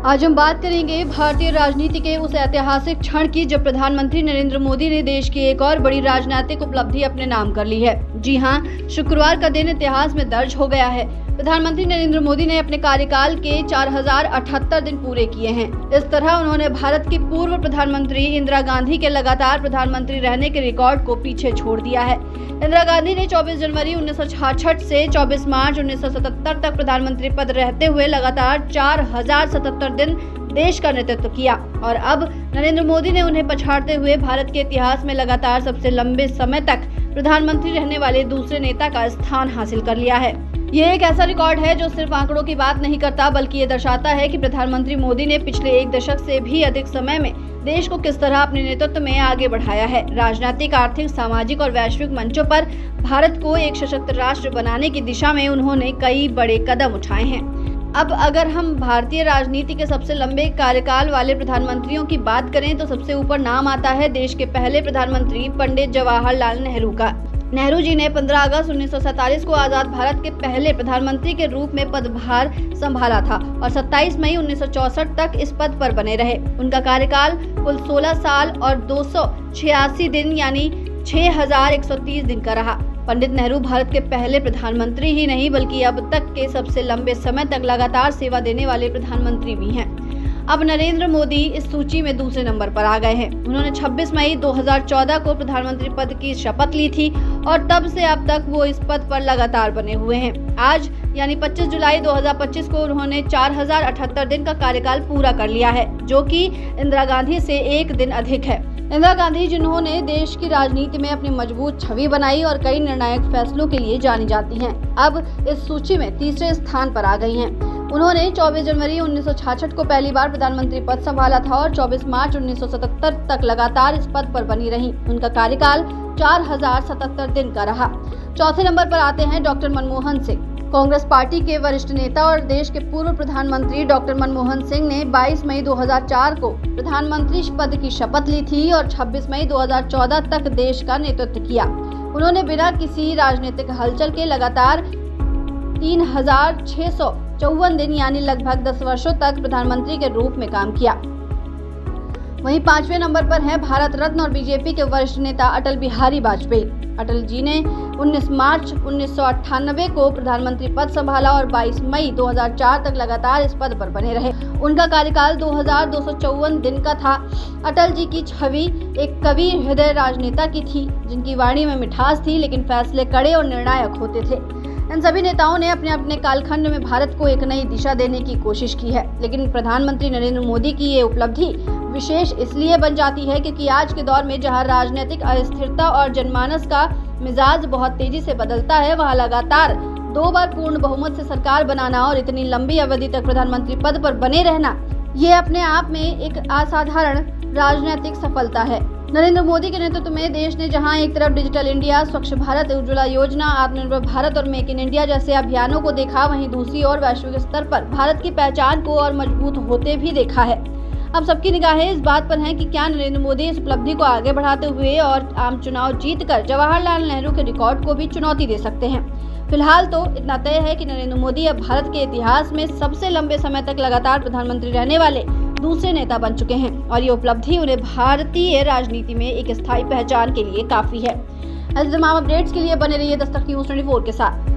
आज हम बात करेंगे भारतीय राजनीति के उस ऐतिहासिक क्षण की जब प्रधानमंत्री नरेंद्र मोदी ने देश की एक और बड़ी राजनीतिक उपलब्धि अपने नाम कर ली है। जी हां, शुक्रवार का दिन इतिहास में दर्ज हो गया है। प्रधानमंत्री नरेंद्र मोदी ने अपने कार्यकाल के 4078 दिन पूरे किए हैं। इस तरह उन्होंने भारत की पूर्व प्रधानमंत्री इंदिरा गांधी के लगातार प्रधानमंत्री रहने के रिकॉर्ड को पीछे छोड़ दिया है। इंदिरा गांधी ने 24 जनवरी 1966 से 24 मार्च 1977 तक प्रधानमंत्री पद रहते हुए लगातार 4077 दिन देश का नेतृत्व किया और अब नरेंद्र मोदी ने उन्हें पछाड़ते हुए भारत के इतिहास में लगातार सबसे लंबे समय तक प्रधानमंत्री रहने वाले दूसरे नेता का स्थान हासिल कर लिया है। ये एक ऐसा रिकॉर्ड है जो सिर्फ आंकड़ों की बात नहीं करता, बल्कि ये दर्शाता है कि प्रधानमंत्री मोदी ने पिछले एक दशक से भी अधिक समय में देश को किस तरह अपने नेतृत्व में आगे बढ़ाया है। राजनीतिक, आर्थिक, सामाजिक और वैश्विक मंचों पर भारत को एक सशक्त राष्ट्र बनाने की दिशा में उन्होंने कई बड़े कदम उठाए हैं। अब अगर हम भारतीय राजनीति के सबसे लंबे कार्यकाल वाले प्रधानमंत्रियों की बात करें तो सबसे ऊपर नाम आता है देश के पहले प्रधानमंत्री पंडित जवाहरलाल नेहरू का। नेहरू जी ने 15 अगस्त 1947 को आजाद भारत के पहले प्रधानमंत्री के रूप में पदभार संभाला था और 27 मई 1964 तक इस पद पर बने रहे। उनका कार्यकाल कुल 16 साल और 286 दिन यानी 6130 दिन का रहा। पंडित नेहरू भारत के पहले प्रधानमंत्री ही नहीं बल्कि अब तक के सबसे लंबे समय तक लगातार सेवा देने वाले प्रधानमंत्री भी हैं। अब नरेंद्र मोदी इस सूची में दूसरे नंबर पर आ गए हैं। उन्होंने 26 मई 2014 को प्रधानमंत्री पद की शपथ ली थी और तब से अब तक वो इस पद पर लगातार बने हुए हैं। आज यानी 25 जुलाई 2025 को उन्होंने 4078 दिन का कार्यकाल पूरा कर लिया है, जो कि इंदिरा गांधी से एक दिन अधिक है। इंदिरा गांधी जिन्होंने देश की राजनीति में अपनी मजबूत छवि बनाई और कई निर्णायक फैसलों के लिए जानी जाती हैं, अब इस सूची में तीसरे स्थान पर आ गई हैं। उन्होंने 24 जनवरी 1966 को पहली बार प्रधानमंत्री पद संभाला था और 24 मार्च 1977 तक लगातार इस पद पर बनी रहीं। उनका कार्यकाल 4077 दिन का रहा। चौथे नंबर पर आते हैं डॉक्टर मनमोहन सिंह। कांग्रेस पार्टी के वरिष्ठ नेता और देश के पूर्व प्रधानमंत्री डॉक्टर मनमोहन सिंह ने 22 मई 2004 को प्रधानमंत्री पद की शपथ ली थी और 26 मई 2014 तक देश का नेतृत्व किया। उन्होंने बिना किसी राजनीतिक हलचल के लगातार 3654 दिन यानी लगभग 10 वर्षों तक प्रधानमंत्री के रूप में काम किया। वहीं 5वें नंबर पर है भारत रत्न और बीजेपी के वरिष्ठ नेता अटल बिहारी वाजपेयी। अटल जी ने 19 मार्च 1998 को प्रधानमंत्री पद संभाला और 22 मई 2004 तक लगातार इस पद पर बने रहे। उनका कार्यकाल 2254 दिन का था। अटल जी की छवि एक कवि हृदय राजनेता की थी, जिनकी वाणी में मिठास थी लेकिन फैसले कड़े और निर्णायक होते थे। इन सभी नेताओं ने अपने अपने कालखंड में भारत को एक नई दिशा देने की कोशिश की है, लेकिन प्रधानमंत्री नरेंद्र मोदी की ये उपलब्धि विशेष इसलिए बन जाती है क्योंकि आज के दौर में जहां राजनीतिक अस्थिरता और जनमानस का मिजाज बहुत तेजी से बदलता है, वहां लगातार 2 बार पूर्ण बहुमत से सरकार बनाना और इतनी लंबी अवधि तक प्रधानमंत्री पद पर बने रहना, ये अपने आप में एक असाधारण राजनीतिक सफलता है। नरेंद्र मोदी के नेतृत्व में देश ने जहां एक तरफ डिजिटल इंडिया, स्वच्छ भारत, उज्ज्वला योजना, आत्मनिर्भर भारत और मेक इन इंडिया जैसे अभियानों को देखा, वहीं दूसरी ओर वैश्विक स्तर पर भारत की पहचान को और मजबूत होते भी देखा है। अब सबकी निगाहें इस बात पर हैं कि क्या नरेंद्र मोदी इस उपलब्धि को आगे बढ़ाते हुए और आम चुनाव जीतकर जवाहरलाल नेहरू के रिकॉर्ड को भी चुनौती दे सकते हैं। फिलहाल तो इतना तय है कि नरेंद्र मोदी अब भारत के इतिहास में सबसे लंबे समय तक लगातार प्रधानमंत्री रहने वाले दूसरे नेता बन चुके हैं और ये उपलब्धि उन्हें भारतीय राजनीति में एक स्थायी पहचान के लिए काफी है। ऐसे तमाम अपडेट्स के लिए बने रहिए दस्तक न्यूज़ 24 के साथ।